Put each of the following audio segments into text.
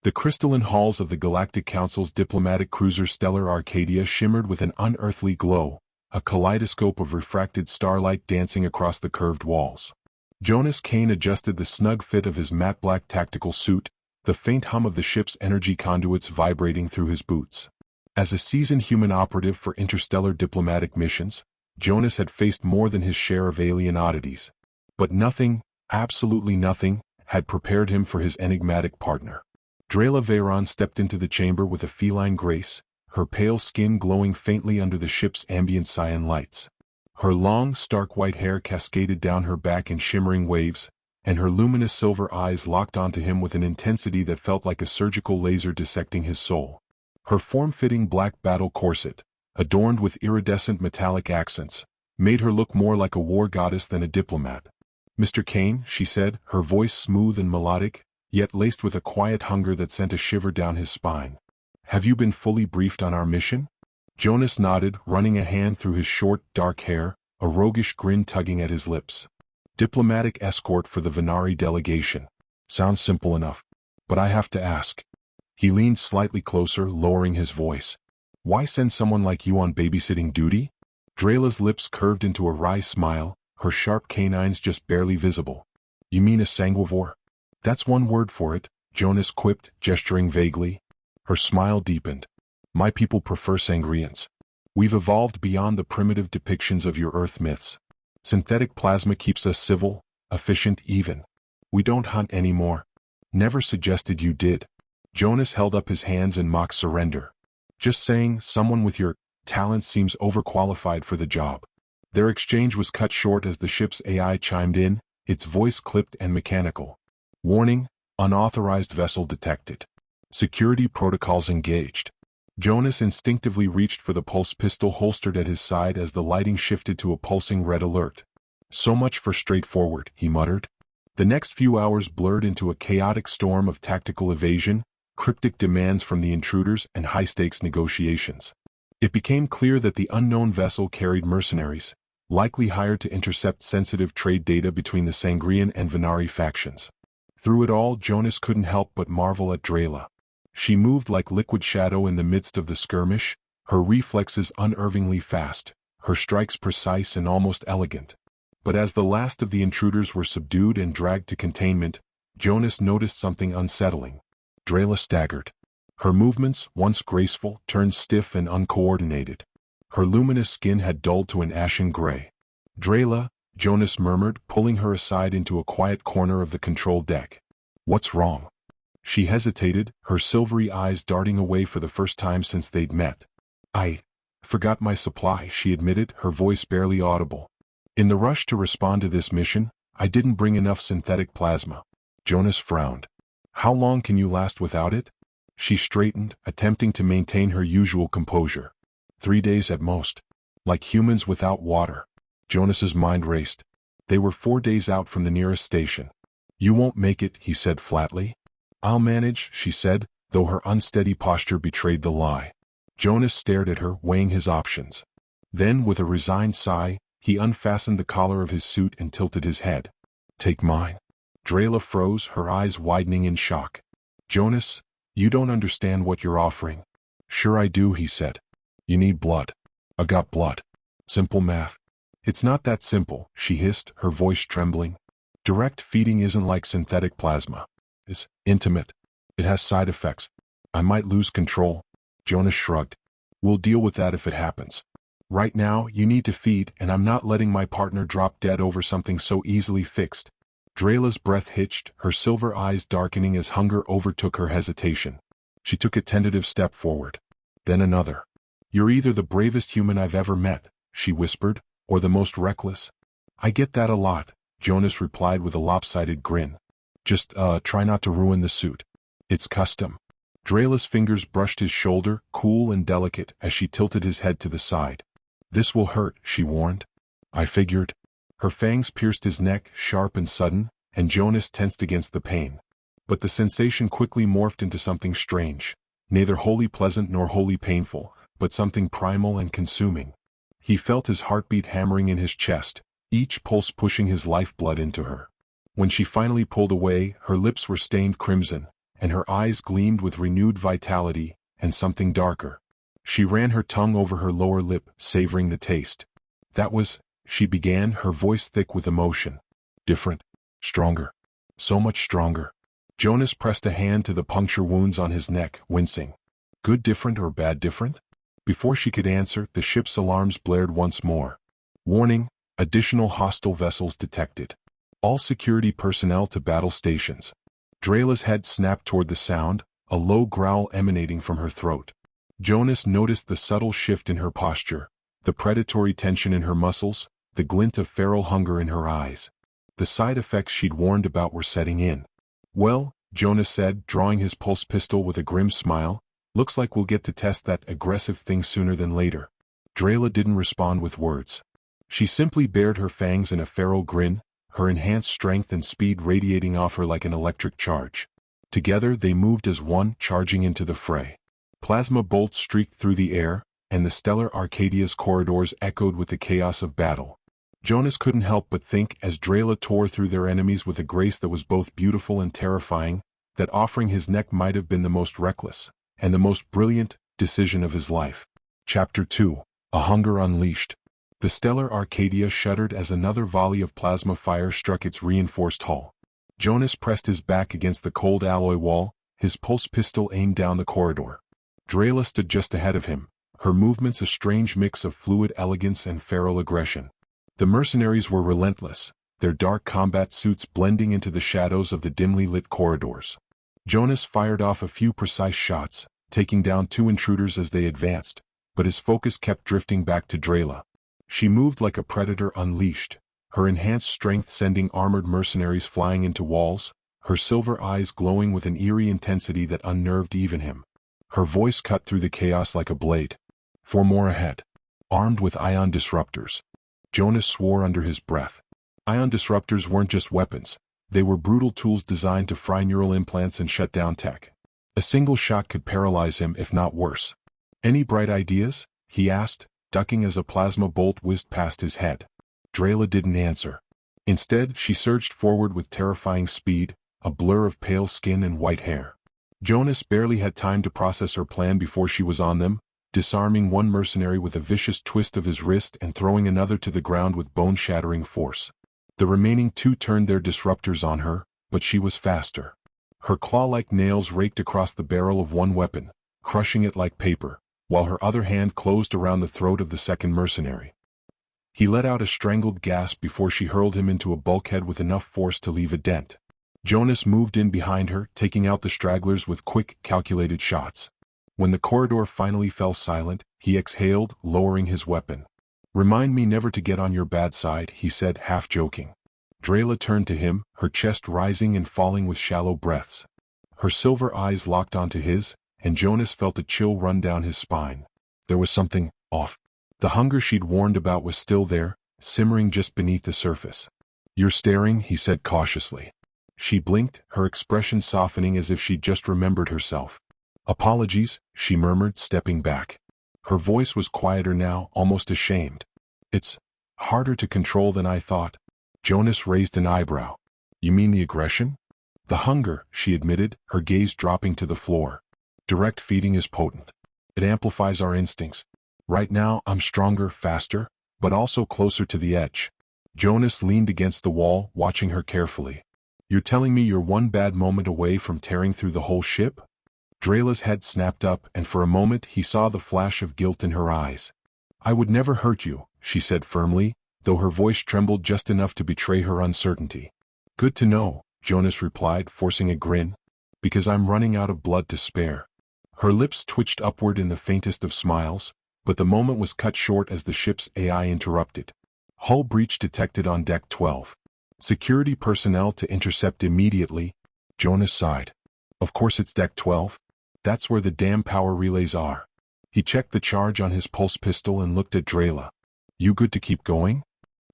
The crystalline halls of the Galactic Council's diplomatic cruiser Stellar Arcadia shimmered with an unearthly glow, a kaleidoscope of refracted starlight dancing across the curved walls. Jonas Kane adjusted the snug fit of his matte black tactical suit, the faint hum of the ship's energy conduits vibrating through his boots. As a seasoned human operative for interstellar diplomatic missions, Jonas had faced more than his share of alien oddities. But nothing, absolutely nothing, had prepared him for his enigmatic partner. Drayla Veyron stepped into the chamber with a feline grace, her pale skin glowing faintly under the ship's ambient cyan lights. Her long, stark white hair cascaded down her back in shimmering waves, and her luminous silver eyes locked onto him with an intensity that felt like a surgical laser dissecting his soul. Her form-fitting black battle corset, adorned with iridescent metallic accents, made her look more like a war goddess than a diplomat. "Mr. Kane," she said, her voice smooth and melodic, yet laced with a quiet hunger that sent a shiver down his spine. "Have you been fully briefed on our mission?" Jonas nodded, running a hand through his short, dark hair, a roguish grin tugging at his lips. "Diplomatic escort for the Venari delegation. Sounds simple enough. But I have to ask." He leaned slightly closer, lowering his voice. "Why send someone like you on babysitting duty?" Drayla's lips curved into a wry smile, her sharp canines just barely visible. "You mean a sanguivore?" "That's one word for it," Jonas quipped, gesturing vaguely. Her smile deepened. "My people prefer sangrians. We've evolved beyond the primitive depictions of your Earth myths. Synthetic plasma keeps us civil, efficient even. We don't hunt anymore." "Never suggested you did." Jonas held up his hands in mock surrender. "Just saying, someone with your talents seems overqualified for the job." Their exchange was cut short as the ship's AI chimed in, its voice clipped and mechanical. "Warning, unauthorized vessel detected. Security protocols engaged." Jonas instinctively reached for the pulse pistol holstered at his side as the lighting shifted to a pulsing red alert. "So much for straightforward," he muttered. The next few hours blurred into a chaotic storm of tactical evasion, cryptic demands from the intruders, and high-stakes negotiations. It became clear that the unknown vessel carried mercenaries, likely hired to intercept sensitive trade data between the Sangrian and Venari factions. Through it all, Jonas couldn't help but marvel at Drayla. She moved like liquid shadow in the midst of the skirmish, her reflexes unervingly fast, her strikes precise and almost elegant. But as the last of the intruders were subdued and dragged to containment, Jonas noticed something unsettling. Drayla staggered. Her movements, once graceful, turned stiff and uncoordinated. Her luminous skin had dulled to an ashen gray. "Drayla," Jonas murmured, pulling her aside into a quiet corner of the control deck. "What's wrong?" She hesitated, her silvery eyes darting away for the first time since they'd met. "I forgot my supply," she admitted, her voice barely audible. "In the rush to respond to this mission, I didn't bring enough synthetic plasma." Jonas frowned. "How long can you last without it?" She straightened, attempting to maintain her usual composure. 3 days at most. Like humans without water. Jonas's mind raced. They were 4 days out from the nearest station. "You won't make it," he said flatly. "I'll manage," she said, though her unsteady posture betrayed the lie. Jonas stared at her, weighing his options. Then, with a resigned sigh, he unfastened the collar of his suit and tilted his head. "Take mine." Drayla froze, her eyes widening in shock. "Jonas, you don't understand what you're offering." "Sure I do," he said. "You need blood." "I got blood." "Simple math." "It's not that simple," she hissed, her voice trembling. "Direct feeding isn't like synthetic plasma. It's intimate. It has side effects. I might lose control." Jonas shrugged. "We'll deal with that if it happens. Right now, you need to feed, and I'm not letting my partner drop dead over something so easily fixed." Drayla's breath hitched, her silver eyes darkening as hunger overtook her hesitation. She took a tentative step forward. Then another. "You're either the bravest human I've ever met," she whispered, "or the most reckless." "I get that a lot," Jonas replied with a lopsided grin. Just try not to ruin the suit. It's custom." Drayla's fingers brushed his shoulder, cool and delicate, as she tilted his head to the side. "This will hurt," she warned. "I figured." Her fangs pierced his neck, sharp and sudden, and Jonas tensed against the pain. But the sensation quickly morphed into something strange, neither wholly pleasant nor wholly painful, but something primal and consuming. He felt his heartbeat hammering in his chest, each pulse pushing his lifeblood into her. When she finally pulled away, her lips were stained crimson, and her eyes gleamed with renewed vitality and something darker. She ran her tongue over her lower lip, savoring the taste. That was, she began, her voice thick with emotion. Different. Stronger. So much stronger. Jonas pressed a hand to the puncture wounds on his neck, wincing. Good different or bad different? Before she could answer, the ship's alarms blared once more. Warning, additional hostile vessels detected. All security personnel to battle stations. Drayla's head snapped toward the sound, a low growl emanating from her throat. Jonas noticed the subtle shift in her posture, the predatory tension in her muscles, the glint of feral hunger in her eyes. The side effects she'd warned about were setting in. Well, Jonas said, drawing his pulse pistol with a grim smile, looks like we'll get to test that aggressive thing sooner than later. Drayla didn't respond with words. She simply bared her fangs in a feral grin, her enhanced strength and speed radiating off her like an electric charge. Together they moved as one, charging into the fray. Plasma bolts streaked through the air, and the Stellar Arcadia's corridors echoed with the chaos of battle. Jonas couldn't help but think, as Drayla tore through their enemies with a grace that was both beautiful and terrifying, that offering his neck might have been the most reckless, and the most brilliant, decision of his life. Chapter 2. A Hunger Unleashed. The Stellar Arcadia shuddered as another volley of plasma fire struck its reinforced hull. Jonas pressed his back against the cold alloy wall, his pulse pistol aimed down the corridor. Drayla stood just ahead of him, her movements a strange mix of fluid elegance and feral aggression. The mercenaries were relentless, their dark combat suits blending into the shadows of the dimly lit corridors. Jonas fired off a few precise shots, taking down 2 intruders as they advanced, but his focus kept drifting back to Drayla. She moved like a predator unleashed, her enhanced strength sending armored mercenaries flying into walls, her silver eyes glowing with an eerie intensity that unnerved even him. Her voice cut through the chaos like a blade. 4 more ahead. Armed with ion disruptors. Jonas swore under his breath. Ion disruptors weren't just weapons. They were brutal tools designed to fry neural implants and shut down tech. A single shot could paralyze him, if not worse. Any bright ideas? He asked, ducking as a plasma bolt whizzed past his head. Drayla didn't answer. Instead, she surged forward with terrifying speed, a blur of pale skin and white hair. Jonas barely had time to process her plan before she was on them, disarming one mercenary with a vicious twist of his wrist and throwing another to the ground with bone-shattering force. The remaining 2 turned their disruptors on her, but she was faster. Her claw-like nails raked across the barrel of one weapon, crushing it like paper, while her other hand closed around the throat of the second mercenary. He let out a strangled gasp before she hurled him into a bulkhead with enough force to leave a dent. Jonas moved in behind her, taking out the stragglers with quick, calculated shots. When the corridor finally fell silent, he exhaled, lowering his weapon. "Remind me never to get on your bad side," he said, half-joking. Drayla turned to him, her chest rising and falling with shallow breaths. Her silver eyes locked onto his, and Jonas felt a chill run down his spine. There was something off. The hunger she'd warned about was still there, simmering just beneath the surface. "You're staring," he said cautiously. She blinked, her expression softening as if she'd just remembered herself. "Apologies," she murmured, stepping back. Her voice was quieter now, almost ashamed. "It's harder to control than I thought." Jonas raised an eyebrow. "You mean the aggression?" "The hunger," she admitted, her gaze dropping to the floor. "Direct feeding is potent. It amplifies our instincts. Right now, I'm stronger, faster, but also closer to the edge." Jonas leaned against the wall, watching her carefully. "You're telling me you're one bad moment away from tearing through the whole ship?" Drayla's head snapped up, and for a moment he saw the flash of guilt in her eyes. "I would never hurt you," she said firmly, though her voice trembled just enough to betray her uncertainty. "Good to know," Jonas replied, forcing a grin. "Because I'm running out of blood to spare." Her lips twitched upward in the faintest of smiles, but the moment was cut short as the ship's AI interrupted. "Hull breach detected on Deck 12. Security personnel to intercept immediately." Jonas sighed. "Of course it's Deck 12. That's where the damn power relays are." He checked the charge on his pulse pistol and looked at Drayla. "You good to keep going?"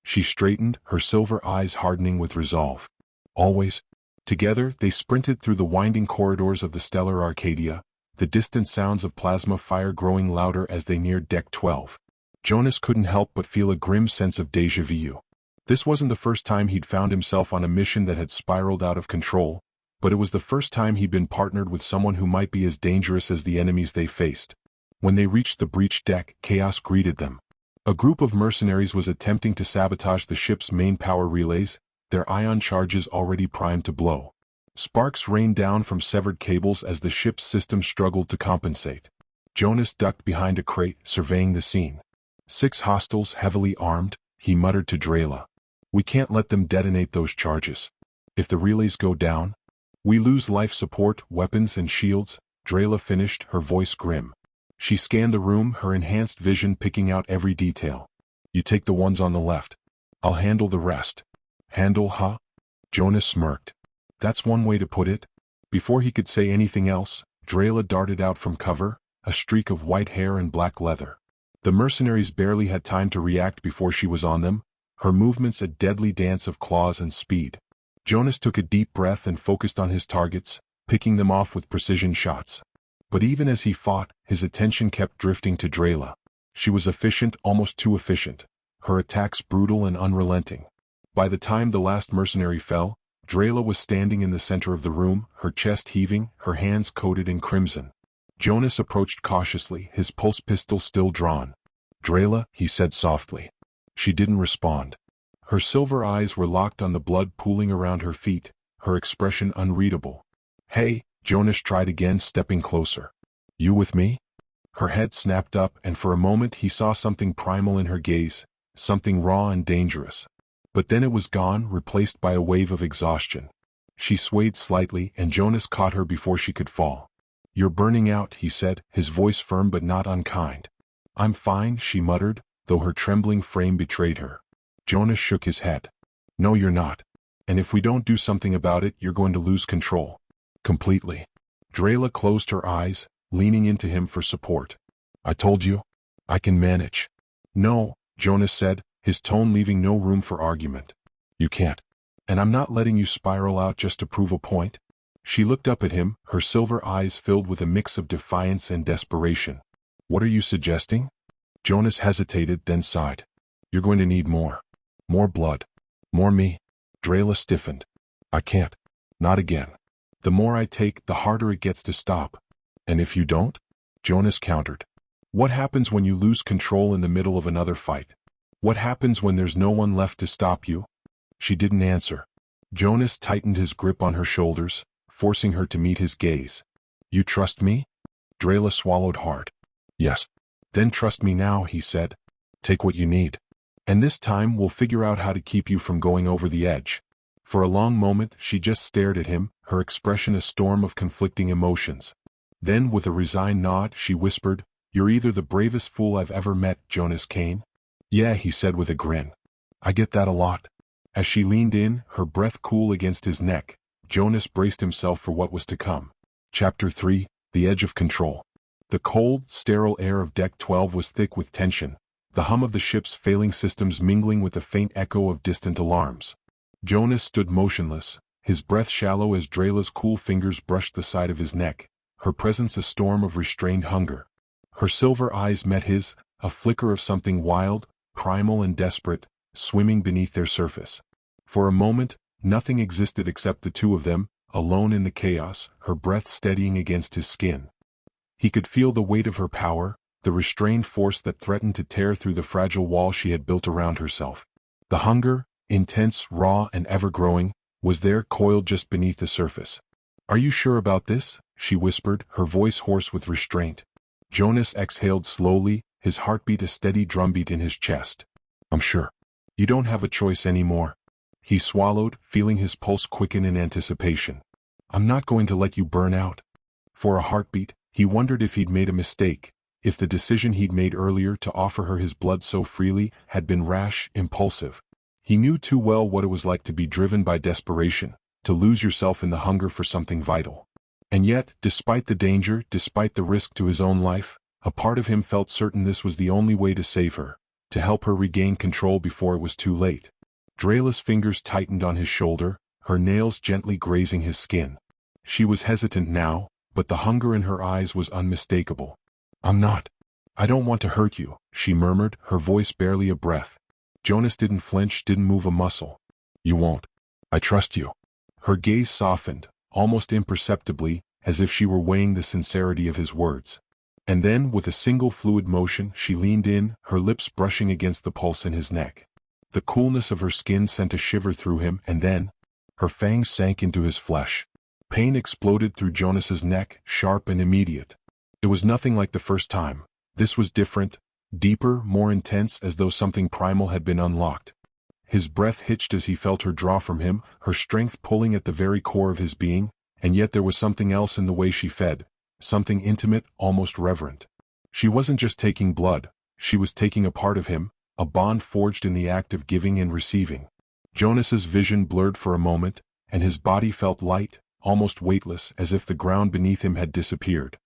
She straightened, her silver eyes hardening with resolve. "Always." Together, they sprinted through the winding corridors of the Stellar Arcadia, the distant sounds of plasma fire growing louder as they neared Deck 12. Jonas couldn't help but feel a grim sense of déjà vu. This wasn't the first time he'd found himself on a mission that had spiraled out of control, but it was the first time he'd been partnered with someone who might be as dangerous as the enemies they faced. When they reached the breach deck, chaos greeted them. A group of mercenaries was attempting to sabotage the ship's main power relays, their ion charges already primed to blow. Sparks rained down from severed cables as the ship's system struggled to compensate. Jonas ducked behind a crate, surveying the scene. 6 hostiles, heavily armed, he muttered to Drayla. We can't let them detonate those charges. If the relays go down, we lose life support, weapons and shields, Drayla finished, her voice grim. She scanned the room, her enhanced vision picking out every detail. You take the ones on the left. I'll handle the rest. Handle, huh? Jonas smirked. That's one way to put it. Before he could say anything else, Drayla darted out from cover, a streak of white hair and black leather. The mercenaries barely had time to react before she was on them, her movements a deadly dance of claws and speed. Jonas took a deep breath and focused on his targets, picking them off with precision shots. But even as he fought, his attention kept drifting to Drayla. She was efficient, almost too efficient. Her attacks brutal and unrelenting. By the time the last mercenary fell, Drayla was standing in the center of the room, her chest heaving, her hands coated in crimson. Jonas approached cautiously, his pulse pistol still drawn. Drayla, he said softly. She didn't respond. Her silver eyes were locked on the blood pooling around her feet, her expression unreadable. Hey, Jonas tried again, stepping closer. You with me? Her head snapped up, and for a moment he saw something primal in her gaze, something raw and dangerous. But then it was gone, replaced by a wave of exhaustion. She swayed slightly, and Jonas caught her before she could fall. You're burning out, he said, his voice firm but not unkind. I'm fine, she muttered, though her trembling frame betrayed her. Jonas shook his head. No, you're not. And if we don't do something about it, you're going to lose control. Completely. Drayla closed her eyes, leaning into him for support. I told you. I can manage. No, Jonas said, his tone leaving no room for argument. You can't. And I'm not letting you spiral out just to prove a point. She looked up at him, her silver eyes filled with a mix of defiance and desperation. What are you suggesting? Jonas hesitated, then sighed. You're going to need more. More blood. More me. Drayla stiffened. I can't. Not again. The more I take, the harder it gets to stop. And if you don't? Jonas countered. What happens when you lose control in the middle of another fight? What happens when there's no one left to stop you? She didn't answer. Jonas tightened his grip on her shoulders, forcing her to meet his gaze. You trust me? Drayla swallowed hard. Yes. Then trust me now, he said. Take what you need. And this time we'll figure out how to keep you from going over the edge. For a long moment she just stared at him, her expression a storm of conflicting emotions. Then with a resigned nod she whispered, You're either the bravest fool I've ever met, Jonas Kane. Yeah, he said with a grin. I get that a lot. As she leaned in, her breath cool against his neck, Jonas braced himself for what was to come. Chapter 3, The Edge of Control. The cold, sterile air of Deck 12 was thick with tension, the hum of the ship's failing systems mingling with the faint echo of distant alarms. Jonas stood motionless, his breath shallow as Drayla's cool fingers brushed the side of his neck, her presence a storm of restrained hunger. Her silver eyes met his, a flicker of something wild, primal and desperate, swimming beneath their surface. For a moment, nothing existed except the two of them, alone in the chaos, her breath steadying against his skin. He could feel the weight of her power, the restrained force that threatened to tear through the fragile wall she had built around herself. The hunger, intense, raw, and ever-growing, was there coiled just beneath the surface. Are you sure about this? She whispered, her voice hoarse with restraint. Jonas exhaled slowly, his heartbeat a steady drumbeat in his chest. I'm sure. You don't have a choice anymore. He swallowed, feeling his pulse quicken in anticipation. I'm not going to let you burn out. For a heartbeat, he wondered if he'd made a mistake, if the decision he'd made earlier to offer her his blood so freely had been rash, impulsive. He knew too well what it was like to be driven by desperation, to lose yourself in the hunger for something vital. And yet, despite the danger, despite the risk to his own life, a part of him felt certain this was the only way to save her, to help her regain control before it was too late. Drayla's fingers tightened on his shoulder, her nails gently grazing his skin. She was hesitant now, but the hunger in her eyes was unmistakable. I'm not. I don't want to hurt you, she murmured, her voice barely a breath. Jonas didn't flinch, didn't move a muscle. You won't. I trust you. Her gaze softened, almost imperceptibly, as if she were weighing the sincerity of his words. And then, with a single fluid motion, she leaned in, her lips brushing against the pulse in his neck. The coolness of her skin sent a shiver through him, and then, her fangs sank into his flesh. Pain exploded through Jonas's neck, sharp and immediate. It was nothing like the first time. This was different, deeper, more intense, as though something primal had been unlocked. His breath hitched as he felt her draw from him, her strength pulling at the very core of his being, and yet there was something else in the way she fed, something intimate, almost reverent. She wasn't just taking blood, she was taking a part of him, a bond forged in the act of giving and receiving. Jonas's vision blurred for a moment, and his body felt light, almost weightless, as if the ground beneath him had disappeared.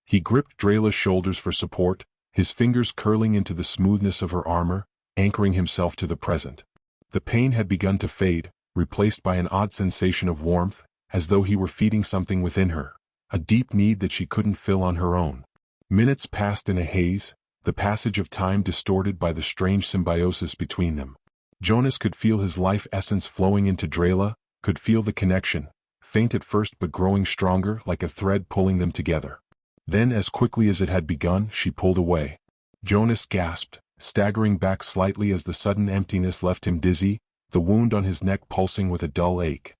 He gripped Drayla's shoulders for support, his fingers curling into the smoothness of her armor, anchoring himself to the present. The pain had begun to fade, replaced by an odd sensation of warmth, as though he were feeding something within her, a deep need that she couldn't fill on her own. Minutes passed in a haze, the passage of time distorted by the strange symbiosis between them. Jonas could feel his life essence flowing into Drayla, could feel the connection, faint at first but growing stronger, like a thread pulling them together. Then, as quickly as it had begun, she pulled away. Jonas gasped, staggering back slightly as the sudden emptiness left him dizzy, the wound on his neck pulsing with a dull ache.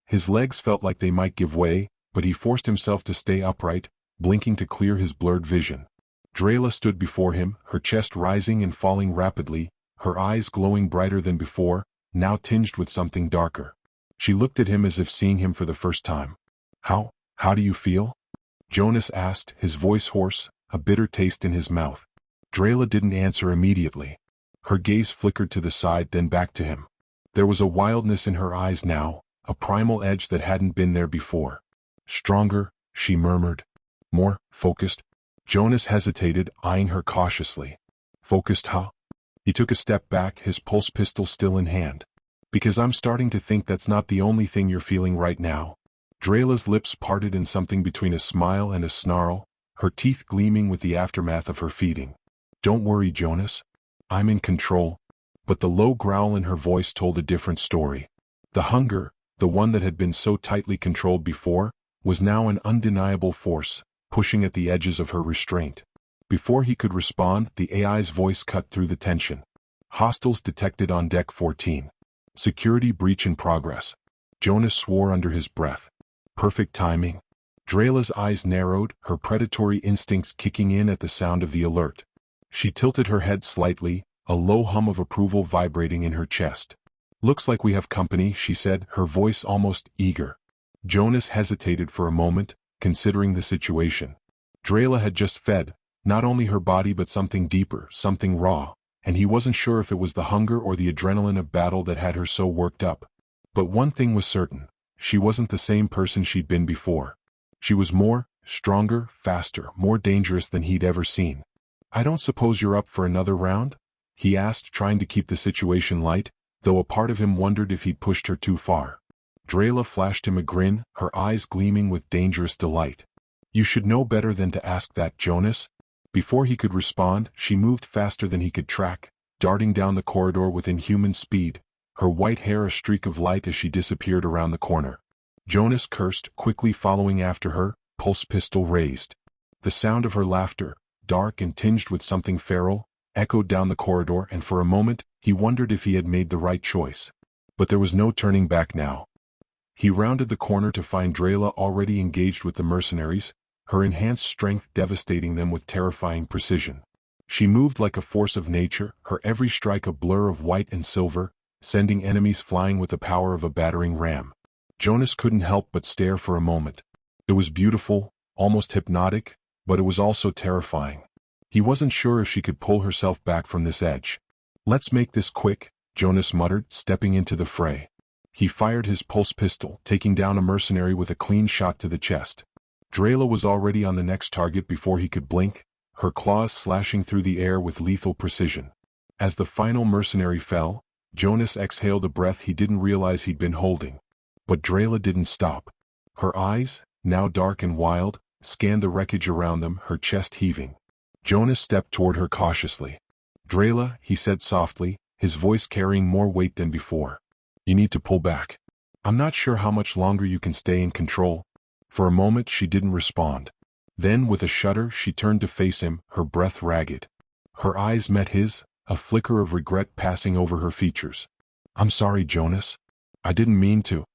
His legs felt like they might give way, but he forced himself to stay upright, blinking to clear his blurred vision. Drayla stood before him, her chest rising and falling rapidly, her eyes glowing brighter than before, now tinged with something darker. She looked at him as if seeing him for the first time. How do you feel?" Jonas asked, his voice hoarse, a bitter taste in his mouth. Drayla didn't answer immediately. Her gaze flickered to the side, then back to him. There was a wildness in her eyes now, a primal edge that hadn't been there before. "Stronger," she murmured. "More focused?" Jonas hesitated, eyeing her cautiously. "Focused, huh?" He took a step back, his pulse pistol still in hand. "Because I'm starting to think that's not the only thing you're feeling right now." Drayla's lips parted in something between a smile and a snarl, her teeth gleaming with the aftermath of her feeding. "Don't worry, Jonas. I'm in control." But the low growl in her voice told a different story. The hunger, the one that had been so tightly controlled before, was now an undeniable force, pushing at the edges of her restraint. Before he could respond, the AI's voice cut through the tension. "Hostiles detected on Deck 14. Security breach in progress." Jonas swore under his breath. Perfect timing. Drayla's eyes narrowed, her predatory instincts kicking in at the sound of the alert. She tilted her head slightly, a low hum of approval vibrating in her chest. "Looks like we have company," she said, her voice almost eager. Jonas hesitated for a moment, considering the situation. Drayla had just fed, not only her body but something deeper, something raw, and he wasn't sure if it was the hunger or the adrenaline of battle that had her so worked up. But one thing was certain, she wasn't the same person she'd been before. She was more, stronger, faster, more dangerous than he'd ever seen. "I don't suppose you're up for another round?" he asked, trying to keep the situation light, though a part of him wondered if he'd pushed her too far. Drayla flashed him a grin, her eyes gleaming with dangerous delight. "You should know better than to ask that, Jonas." Before he could respond, she moved faster than he could track, darting down the corridor with inhuman speed, her white hair a streak of light as she disappeared around the corner. Jonas cursed, quickly following after her, pulse pistol raised. The sound of her laughter, dark and tinged with something feral, echoed down the corridor, and for a moment, he wondered if he had made the right choice. But there was no turning back now. He rounded the corner to find Drayla already engaged with the mercenaries, her enhanced strength devastating them with terrifying precision. She moved like a force of nature, her every strike a blur of white and silver, sending enemies flying with the power of a battering ram. Jonas couldn't help but stare for a moment. It was beautiful, almost hypnotic, but it was also terrifying. He wasn't sure if she could pull herself back from this edge. "Let's make this quick," Jonas muttered, stepping into the fray. He fired his pulse pistol, taking down a mercenary with a clean shot to the chest. Drayla was already on the next target before he could blink, her claws slashing through the air with lethal precision. As the final mercenary fell, Jonas exhaled a breath he didn't realize he'd been holding. But Drayla didn't stop. Her eyes, now dark and wild, scanned the wreckage around them, her chest heaving. Jonas stepped toward her cautiously. "Drayla," he said softly, his voice carrying more weight than before. "You need to pull back. I'm not sure how much longer you can stay in control. For a moment she didn't respond. Then with a shudder she turned to face him, her breath ragged. Her eyes met his, a flicker of regret passing over her features. I'm sorry, Jonas. I didn't mean to.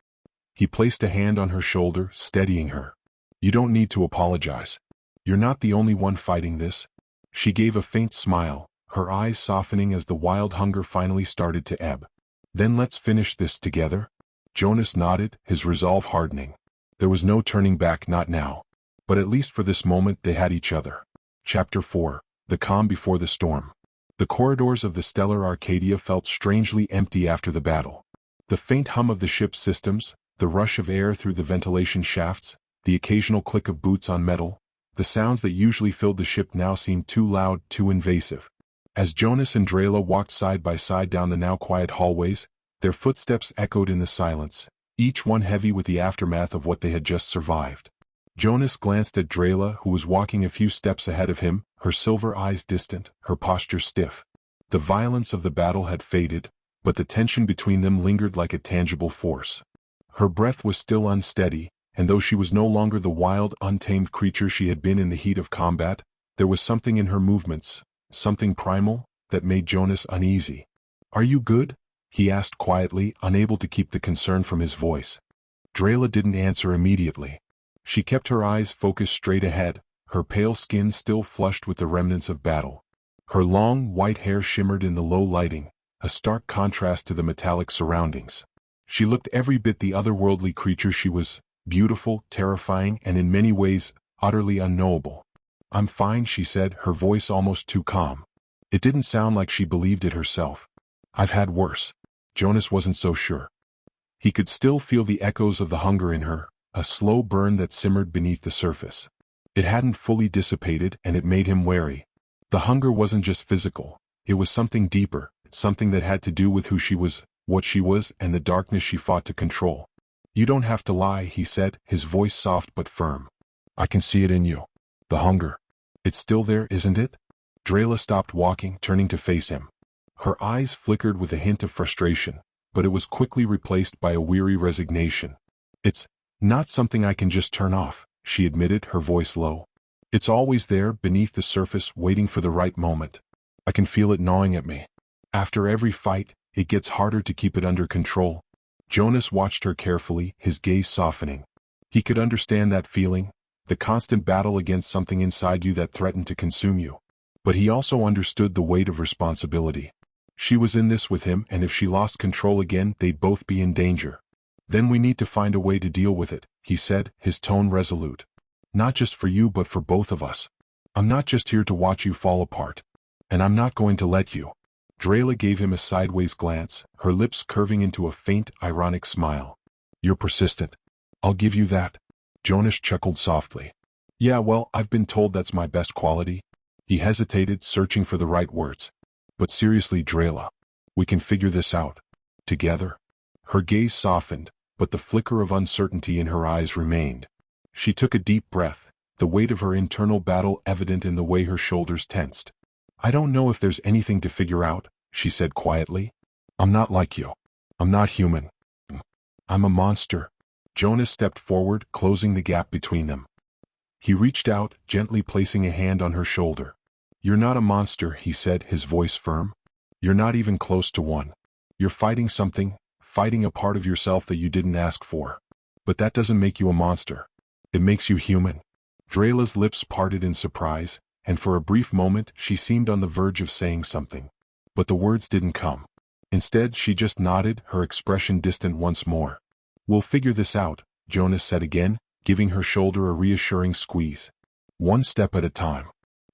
He placed a hand on her shoulder, steadying her. You don't need to apologize. You're not the only one fighting this. She gave a faint smile, her eyes softening as the wild hunger finally started to ebb. Then let's finish this together? Jonas nodded, his resolve hardening. There was no turning back, not now. But at least for this moment they had each other. Chapter 4. The Calm Before the Storm. The corridors of the Stellar Arcadia felt strangely empty after the battle. The faint hum of the ship's systems, the rush of air through the ventilation shafts, the occasional click of boots on metal, the sounds that usually filled the ship now seemed too loud, too invasive. As Jonas and Drayla walked side by side down the now quiet hallways, their footsteps echoed in the silence, each one heavy with the aftermath of what they had just survived. Jonas glanced at Drayla, who was walking a few steps ahead of him, her silver eyes distant, her posture stiff. The violence of the battle had faded, but the tension between them lingered like a tangible force. Her breath was still unsteady, and though she was no longer the wild, untamed creature she had been in the heat of combat, there was something in her movements, something primal, that made Jonas uneasy. Are you good? He asked quietly, unable to keep the concern from his voice. Drayla didn't answer immediately. She kept her eyes focused straight ahead, her pale skin still flushed with the remnants of battle. Her long, white hair shimmered in the low lighting, a stark contrast to the metallic surroundings. She looked every bit the otherworldly creature she was, beautiful, terrifying, and in many ways, utterly unknowable. I'm fine, she said, her voice almost too calm. It didn't sound like she believed it herself. I've had worse. Jonas wasn't so sure. He could still feel the echoes of the hunger in her, a slow burn that simmered beneath the surface. It hadn't fully dissipated, and it made him wary. The hunger wasn't just physical. It was something deeper, something that had to do with who she was, what she was, and the darkness she fought to control. You don't have to lie, he said, his voice soft but firm. I can see it in you. The hunger. It's still there, isn't it? Drayla stopped walking, turning to face him. Her eyes flickered with a hint of frustration, but it was quickly replaced by a weary resignation. It's not something I can just turn off, she admitted, her voice low. It's always there, beneath the surface, waiting for the right moment. I can feel it gnawing at me. After every fight, it gets harder to keep it under control. Jonas watched her carefully, his gaze softening. He could understand that feeling, the constant battle against something inside you that threatened to consume you. But he also understood the weight of responsibility. She was in this with him, and if she lost control again, they'd both be in danger. Then we need to find a way to deal with it, he said, his tone resolute. Not just for you but for both of us. I'm not just here to watch you fall apart. And I'm not going to let you. Drayla gave him a sideways glance, her lips curving into a faint, ironic smile. You're persistent. I'll give you that. Jonas chuckled softly. Yeah, well, I've been told that's my best quality. He hesitated, searching for the right words. But seriously, Drayla, we can figure this out. Together. Her gaze softened, but the flicker of uncertainty in her eyes remained. She took a deep breath, the weight of her internal battle evident in the way her shoulders tensed. I don't know if there's anything to figure out, she said quietly. I'm not like you. I'm not human. I'm a monster. Jonas stepped forward, closing the gap between them. He reached out, gently placing a hand on her shoulder. You're not a monster, he said, his voice firm. You're not even close to one. You're fighting something, fighting a part of yourself that you didn't ask for. But that doesn't make you a monster. It makes you human. Drayla's lips parted in surprise, and for a brief moment she seemed on the verge of saying something. But the words didn't come. Instead, she just nodded, her expression distant once more. We'll figure this out, Jonas said again, giving her shoulder a reassuring squeeze. One step at a time.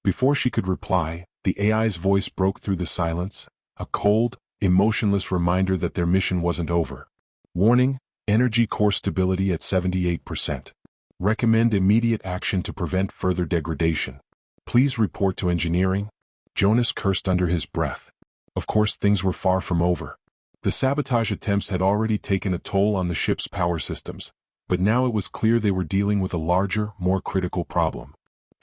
Before she could reply, the AI's voice broke through the silence, a cold, emotionless reminder that their mission wasn't over. Warning, energy core stability at 78%. Recommend immediate action to prevent further degradation. Please report to engineering. Jonas cursed under his breath. Of course, things were far from over. The sabotage attempts had already taken a toll on the ship's power systems, but now it was clear they were dealing with a larger, more critical problem.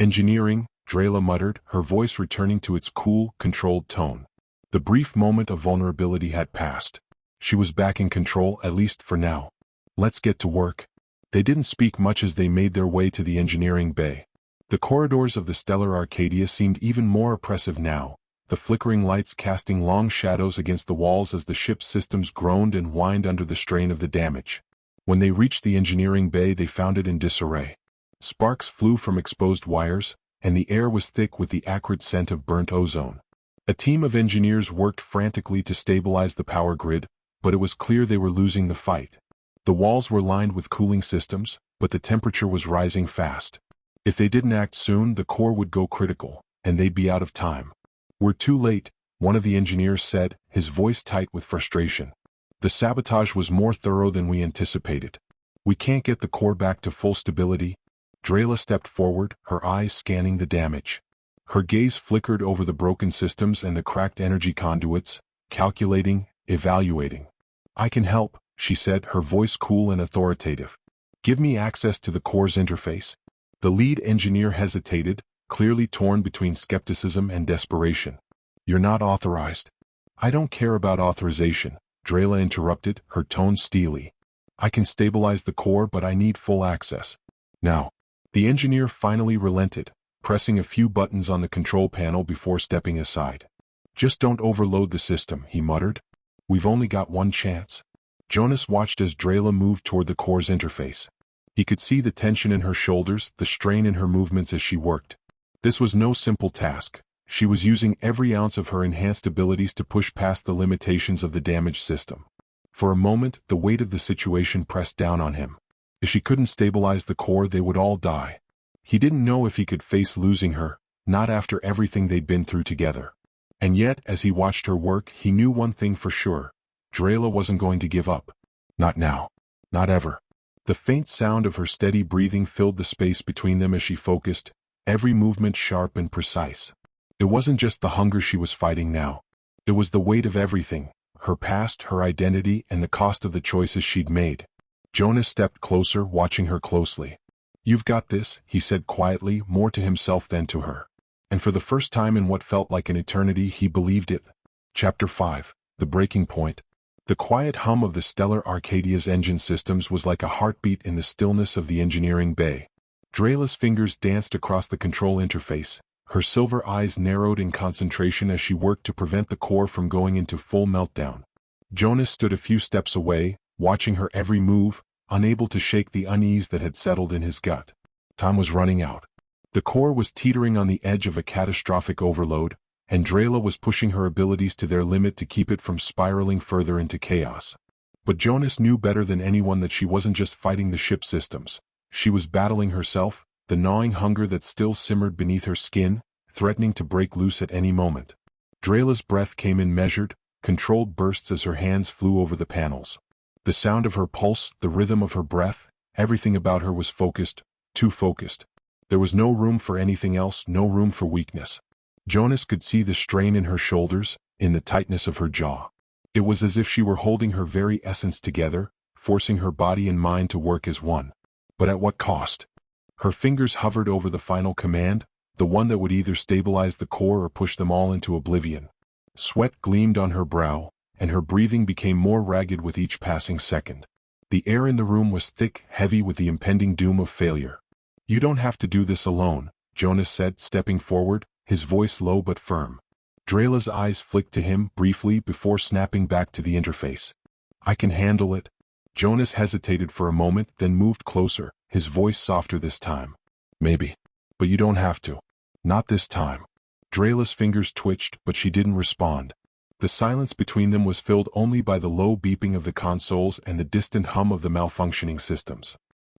Engineering, Drayla muttered, her voice returning to its cool, controlled tone. The brief moment of vulnerability had passed. She was back in control, at least for now. Let's get to work. They didn't speak much as they made their way to the engineering bay. The corridors of the Stellar Arcadia seemed even more oppressive now, the flickering lights casting long shadows against the walls as the ship's systems groaned and whined under the strain of the damage. When they reached the engineering bay, they found it in disarray. Sparks flew from exposed wires, and the air was thick with the acrid scent of burnt ozone. A team of engineers worked frantically to stabilize the power grid, but it was clear they were losing the fight. The walls were lined with cooling systems, but the temperature was rising fast. If they didn't act soon, the core would go critical, and they'd be out of time. "We're too late," one of the engineers said, his voice tight with frustration. "The sabotage was more thorough than we anticipated. We can't get the core back to full stability." Drayla stepped forward, her eyes scanning the damage. Her gaze flickered over the broken systems and the cracked energy conduits, calculating, evaluating. "I can help," she said, her voice cool and authoritative. "Give me access to the core's interface." The lead engineer hesitated, clearly torn between skepticism and desperation. "You're not authorized." "I don't care about authorization," Drayla interrupted, her tone steely. "I can stabilize the core, but I need full access. Now." The engineer finally relented, pressing a few buttons on the control panel before stepping aside. "Just don't overload the system," he muttered. "We've only got one chance." Jonas watched as Drayla moved toward the core's interface. He could see the tension in her shoulders, the strain in her movements as she worked. This was no simple task. She was using every ounce of her enhanced abilities to push past the limitations of the damaged system. For a moment, the weight of the situation pressed down on him. If she couldn't stabilize the core, they would all die. He didn't know if he could face losing her, not after everything they'd been through together. And yet, as he watched her work, he knew one thing for sure. Drayla wasn't going to give up. Not now. Not ever. The faint sound of her steady breathing filled the space between them as she focused, every movement sharp and precise. It wasn't just the hunger she was fighting now. It was the weight of everything, her past, her identity, and the cost of the choices she'd made. Jonas stepped closer, watching her closely. "You've got this," he said quietly, more to himself than to her. And for the first time in what felt like an eternity, he believed it. Chapter 5. The Breaking Point. The quiet hum of the Stellar Arcadia's engine systems was like a heartbeat in the stillness of the engineering bay. Drayla's fingers danced across the control interface, her silver eyes narrowed in concentration as she worked to prevent the core from going into full meltdown. Jonas stood a few steps away, watching her every move, unable to shake the unease that had settled in his gut. Time was running out. The core was teetering on the edge of a catastrophic overload, and Drayla was pushing her abilities to their limit to keep it from spiraling further into chaos. But Jonas knew better than anyone that she wasn't just fighting the ship systems. She was battling herself, the gnawing hunger that still simmered beneath her skin, threatening to break loose at any moment. Drayla's breath came in measured, controlled bursts as her hands flew over the panels. The sound of her pulse, the rhythm of her breath, everything about her was focused, too focused. There was no room for anything else, no room for weakness. Jonas could see the strain in her shoulders, in the tightness of her jaw. It was as if she were holding her very essence together, forcing her body and mind to work as one. But at what cost? Her fingers hovered over the final command, the one that would either stabilize the core or push them all into oblivion. Sweat gleamed on her brow, and her breathing became more ragged with each passing second. The air in the room was thick, heavy with the impending doom of failure. "You don't have to do this alone," Jonas said, stepping forward, his voice low but firm. Drayla's eyes flicked to him briefly before snapping back to the interface. "I can handle it." Jonas hesitated for a moment, then moved closer, his voice softer this time. "Maybe. But you don't have to. Not this time." Drayla's fingers twitched, but she didn't respond. The silence between them was filled only by the low beeping of the consoles and the distant hum of the malfunctioning systems.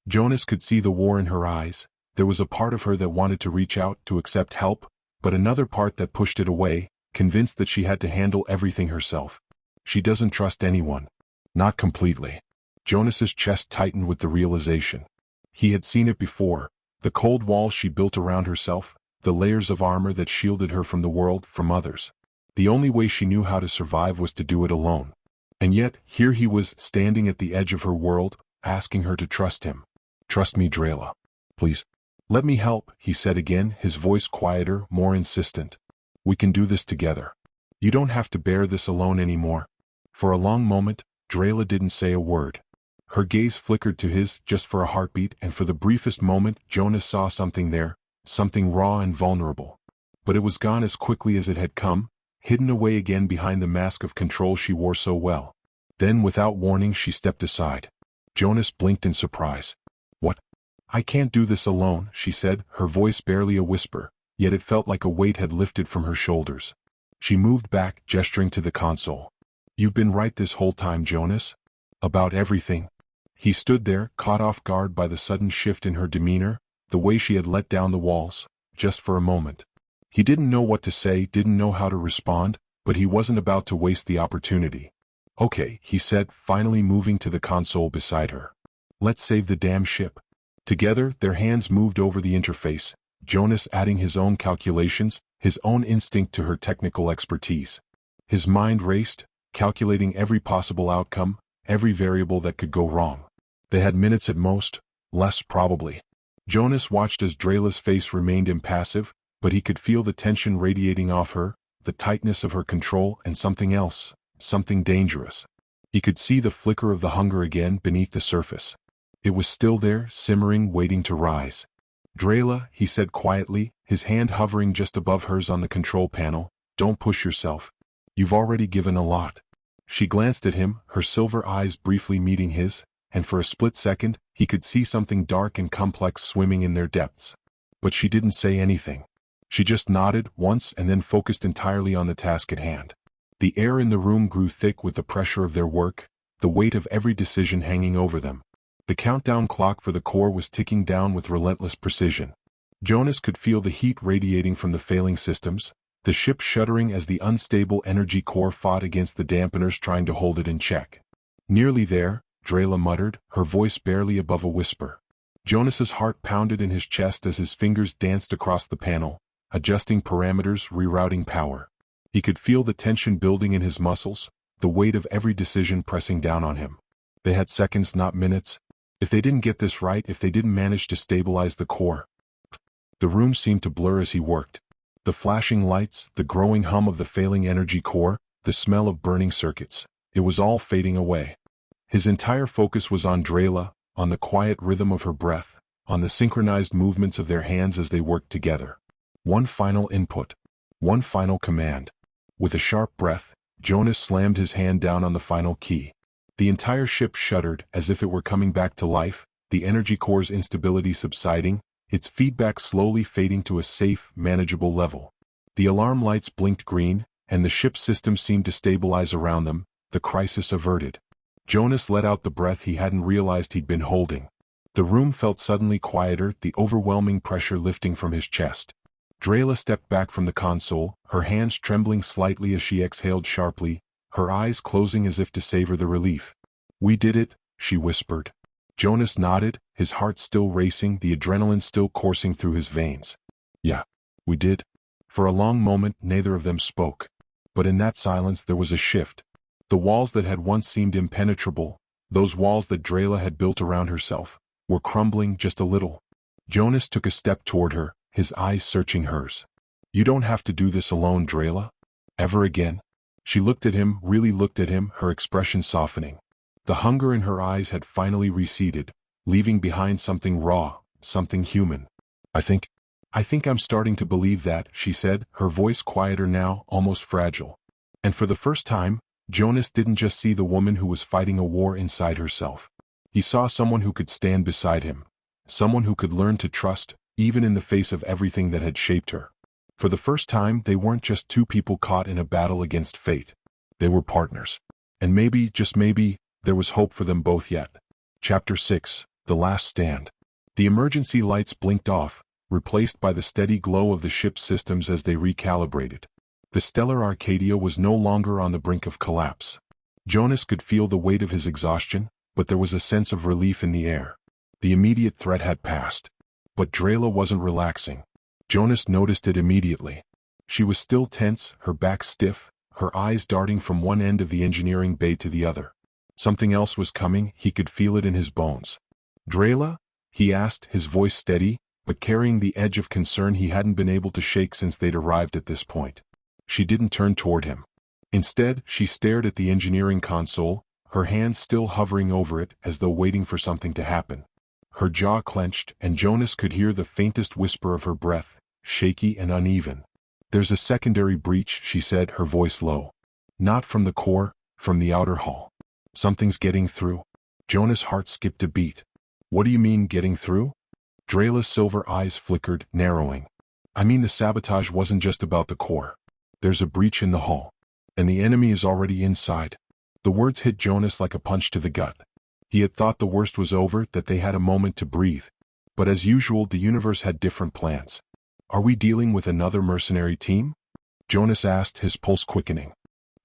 Jonas could see the war in her eyes. There was a part of her that wanted to reach out, to accept help, but another part that pushed it away, convinced that she had to handle everything herself. She doesn't trust anyone. Not completely. Jonas's chest tightened with the realization. He had seen it before, the cold walls she built around herself, the layers of armor that shielded her from the world, from others. The only way she knew how to survive was to do it alone. And yet, here he was, standing at the edge of her world, asking her to trust him. "Trust me, Drayla. Please. Let me help," he said again, his voice quieter, more insistent. "We can do this together. You don't have to bear this alone anymore." For a long moment, Drayla didn't say a word. Her gaze flickered to his, just for a heartbeat, and for the briefest moment Jonas saw something there, something raw and vulnerable. But it was gone as quickly as it had come, hidden away again behind the mask of control she wore so well. Then without warning she stepped aside. Jonas blinked in surprise. "What? I can't do this alone," she said, her voice barely a whisper, yet it felt like a weight had lifted from her shoulders. She moved back, gesturing to the console. "You've been right this whole time, Jonas? About everything?" He stood there, caught off guard by the sudden shift in her demeanor, the way she had let down the walls, just for a moment. He didn't know what to say, didn't know how to respond, but he wasn't about to waste the opportunity. "Okay," he said, finally moving to the console beside her. "Let's save the damn ship." Together, their hands moved over the interface, Jonas adding his own calculations, his own instinct to her technical expertise. His mind raced, calculating every possible outcome, every variable that could go wrong. They had minutes at most, less probably. Jonas watched as Drayla's face remained impassive, but he could feel the tension radiating off her, the tightness of her control, and something else, something dangerous. He could see the flicker of the hunger again beneath the surface. It was still there, simmering, waiting to rise. "Drayla," he said quietly, his hand hovering just above hers on the control panel, "don't push yourself. You've already given a lot." She glanced at him, her silver eyes briefly meeting his, and for a split second, he could see something dark and complex swimming in their depths. But she didn't say anything. She just nodded once and then focused entirely on the task at hand. The air in the room grew thick with the pressure of their work, the weight of every decision hanging over them. The countdown clock for the core was ticking down with relentless precision. Jonas could feel the heat radiating from the failing systems, the ship shuddering as the unstable energy core fought against the dampeners trying to hold it in check. "Nearly there," Drayla muttered, her voice barely above a whisper. Jonas's heart pounded in his chest as his fingers danced across the panel, adjusting parameters, rerouting power. He could feel the tension building in his muscles, the weight of every decision pressing down on him. They had seconds, not minutes. If they didn't get this right, if they didn't manage to stabilize the core. The room seemed to blur as he worked. The flashing lights, the growing hum of the failing energy core, the smell of burning circuits. It was all fading away. His entire focus was on Drayla, on the quiet rhythm of her breath, on the synchronized movements of their hands as they worked together. One final input. One final command. With a sharp breath, Jonas slammed his hand down on the final key. The entire ship shuddered as if it were coming back to life, the energy core's instability subsiding, its feedback slowly fading to a safe, manageable level. The alarm lights blinked green, and the ship's system seemed to stabilize around them, the crisis averted. Jonas let out the breath he hadn't realized he'd been holding. The room felt suddenly quieter, the overwhelming pressure lifting from his chest. Drayla stepped back from the console, her hands trembling slightly as she exhaled sharply, her eyes closing as if to savor the relief. "We did it," she whispered. Jonas nodded, his heart still racing, the adrenaline still coursing through his veins. "Yeah, we did." For a long moment neither of them spoke. But in that silence there was a shift. The walls that had once seemed impenetrable, those walls that Drayla had built around herself, were crumbling just a little. Jonas took a step toward her, his eyes searching hers. "You don't have to do this alone, Drayla. Ever again." She looked at him, really looked at him, her expression softening. The hunger in her eyes had finally receded, leaving behind something raw, something human. I think I'm starting to believe that," she said, her voice quieter now, almost fragile. And for the first time, Jonas didn't just see the woman who was fighting a war inside herself. He saw someone who could stand beside him, someone who could learn to trust, even in the face of everything that had shaped her. For the first time, they weren't just two people caught in a battle against fate. They were partners. And maybe, just maybe, there was hope for them both yet. Chapter 6, The Last Stand. The emergency lights blinked off, replaced by the steady glow of the ship's systems as they recalibrated. The Stellar Arcadia was no longer on the brink of collapse. Jonas could feel the weight of his exhaustion, but there was a sense of relief in the air. The immediate threat had passed. But Drayla wasn't relaxing. Jonas noticed it immediately. She was still tense, her back stiff, her eyes darting from one end of the engineering bay to the other. Something else was coming, he could feel it in his bones. "Drayla?" he asked, his voice steady, but carrying the edge of concern he hadn't been able to shake since they'd arrived at this point. She didn't turn toward him. Instead, she stared at the engineering console, her hands still hovering over it as though waiting for something to happen. Her jaw clenched, and Jonas could hear the faintest whisper of her breath, shaky and uneven. "There's a secondary breach," she said, her voice low. "Not from the core, from the outer hull. Something's getting through." Jonas' heart skipped a beat. "What do you mean, getting through?" Drayla's silver eyes flickered, narrowing. "I mean the sabotage wasn't just about the core. There's a breach in the hull. And the enemy is already inside." The words hit Jonas like a punch to the gut. He had thought the worst was over, that they had a moment to breathe. But as usual, the universe had different plans. "Are we dealing with another mercenary team?" Jonas asked, his pulse quickening.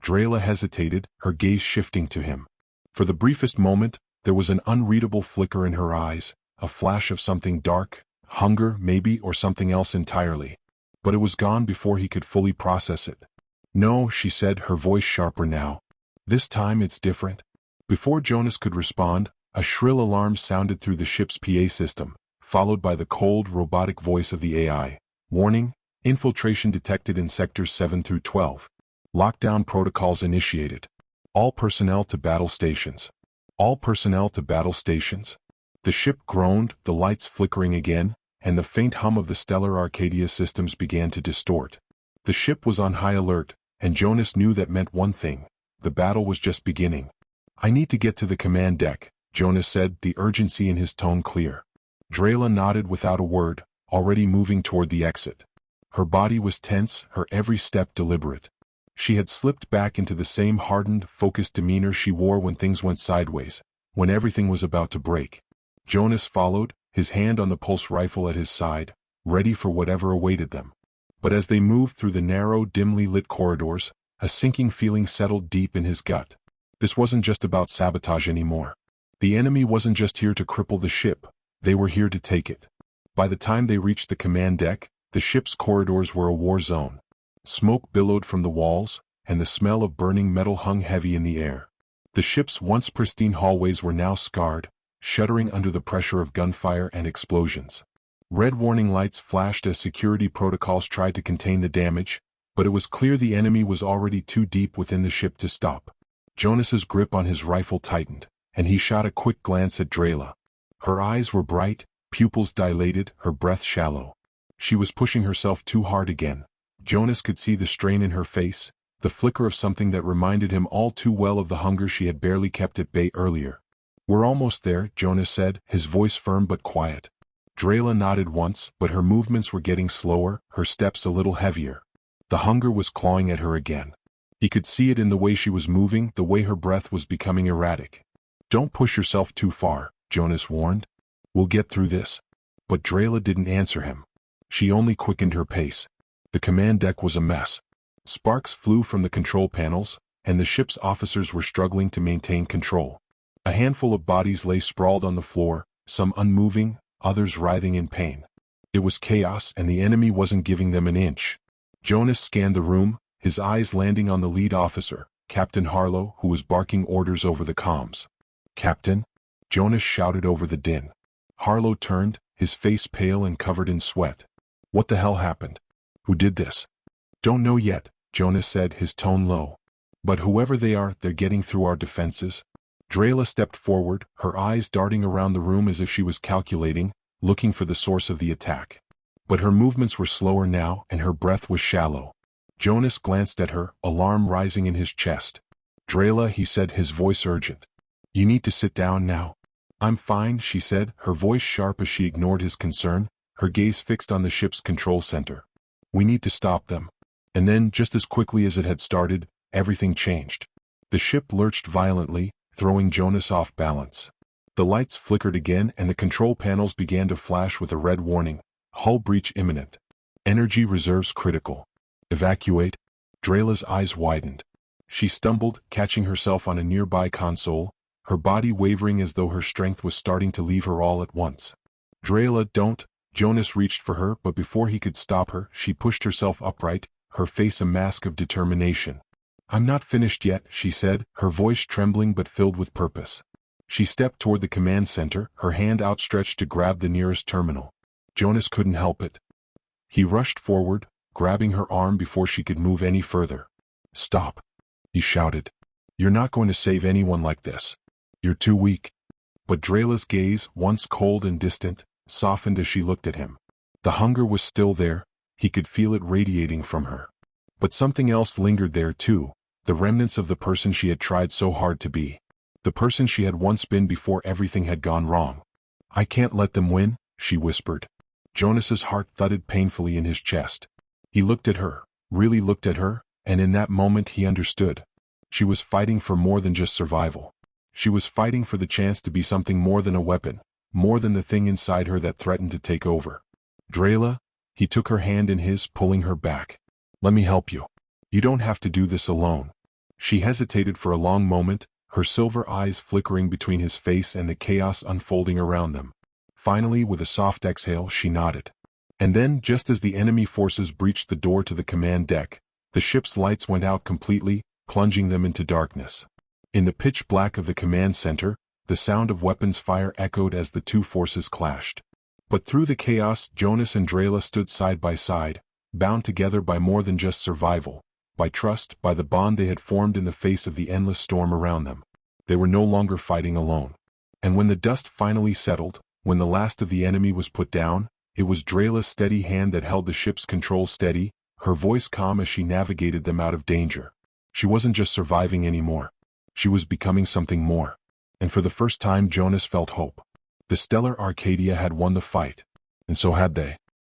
Drayla hesitated, her gaze shifting to him. For the briefest moment, there was an unreadable flicker in her eyes, a flash of something dark, hunger maybe, or something else entirely. But it was gone before he could fully process it. "No," she said, her voice sharper now. "This time it's different." Before Jonas could respond, a shrill alarm sounded through the ship's PA system, followed by the cold, robotic voice of the AI. "Warning, infiltration detected in sectors 7 through 12. Lockdown protocols initiated. All personnel to battle stations." All personnel to battle stations? The ship groaned, the lights flickering again, and the faint hum of the Stellar Arcadia systems began to distort. The ship was on high alert, and Jonas knew that meant one thing: the battle was just beginning. "I need to get to the command deck," Jonas said, the urgency in his tone clear. Drayla nodded without a word, already moving toward the exit. Her body was tense, her every step deliberate. She had slipped back into the same hardened, focused demeanor she wore when things went sideways, when everything was about to break. Jonas followed, his hand on the pulse rifle at his side, ready for whatever awaited them. But as they moved through the narrow, dimly lit corridors, a sinking feeling settled deep in his gut. This wasn't just about sabotage anymore. The enemy wasn't just here to cripple the ship, they were here to take it. By the time they reached the command deck, the ship's corridors were a war zone. Smoke billowed from the walls, and the smell of burning metal hung heavy in the air. The ship's once pristine hallways were now scarred, shuddering under the pressure of gunfire and explosions. Red warning lights flashed as security protocols tried to contain the damage, but it was clear the enemy was already too deep within the ship to stop. Jonas's grip on his rifle tightened, and he shot a quick glance at Drayla. Her eyes were bright, pupils dilated, her breath shallow. She was pushing herself too hard again. Jonas could see the strain in her face, the flicker of something that reminded him all too well of the hunger she had barely kept at bay earlier. "We're almost there," Jonas said, his voice firm but quiet. Drayla nodded once, but her movements were getting slower, her steps a little heavier. The hunger was clawing at her again. He could see it in the way she was moving, the way her breath was becoming erratic. "Don't push yourself too far," Jonas warned. "We'll get through this." But Drayla didn't answer him. She only quickened her pace. The command deck was a mess. Sparks flew from the control panels, and the ship's officers were struggling to maintain control. A handful of bodies lay sprawled on the floor, some unmoving, others writhing in pain. It was chaos, and the enemy wasn't giving them an inch. Jonas scanned the room, his eyes landing on the lead officer, Captain Harlow, who was barking orders over the comms. "Captain?" Jonas shouted over the din. Harlow turned, his face pale and covered in sweat. "What the hell happened? Who did this?" "Don't know yet," Jonas said, his tone low. "But whoever they are, they're getting through our defenses." Drayla stepped forward, her eyes darting around the room as if she was calculating, looking for the source of the attack. But her movements were slower now, and her breath was shallow. Jonas glanced at her, alarm rising in his chest. "Drayla," he said, his voice urgent. "You need to sit down now." "I'm fine," she said, her voice sharp as she ignored his concern, her gaze fixed on the ship's control center. "We need to stop them." And then, just as quickly as it had started, everything changed. The ship lurched violently, throwing Jonas off balance. The lights flickered again, and the control panels began to flash with a red warning: hull breach imminent. Energy reserves critical. Evacuate. Drayla's eyes widened. She stumbled, catching herself on a nearby console, her body wavering as though her strength was starting to leave her all at once. "Drayla, don't." Jonas reached for her, but before he could stop her, she pushed herself upright, her face a mask of determination. "I'm not finished yet," she said, her voice trembling but filled with purpose. She stepped toward the command center, her hand outstretched to grab the nearest terminal. Jonas couldn't help it. He rushed forward, grabbing her arm before she could move any further. "Stop," he shouted. You're not going to save anyone like this. You're too weak. But Drayla's gaze, once cold and distant, softened as she looked at him. The hunger was still there, he could feel it radiating from her. But something else lingered there too, the remnants of the person she had tried so hard to be. The person she had once been before everything had gone wrong. I can't let them win, she whispered. Jonas's heart thudded painfully in his chest. He looked at her, really looked at her, and in that moment he understood. She was fighting for more than just survival. She was fighting for the chance to be something more than a weapon, more than the thing inside her that threatened to take over. Drayla, he took her hand in his, pulling her back. Let me help you. You don't have to do this alone. She hesitated for a long moment, her silver eyes flickering between his face and the chaos unfolding around them. Finally, with a soft exhale, she nodded. And then, just as the enemy forces breached the door to the command deck, the ship's lights went out completely, plunging them into darkness. In the pitch black of the command center, the sound of weapons fire echoed as the two forces clashed. But through the chaos, Jonas and Drayla stood side by side, bound together by more than just survival, by trust, by the bond they had formed in the face of the endless storm around them. They were no longer fighting alone. And when the dust finally settled, when the last of the enemy was put down, it was Drayla's steady hand that held the ship's controls steady, her voice calm as she navigated them out of danger. She wasn't just surviving anymore. She was becoming something more. And for the first time Jonas felt hope. The Stellar Arcadia had won the fight. And so had they.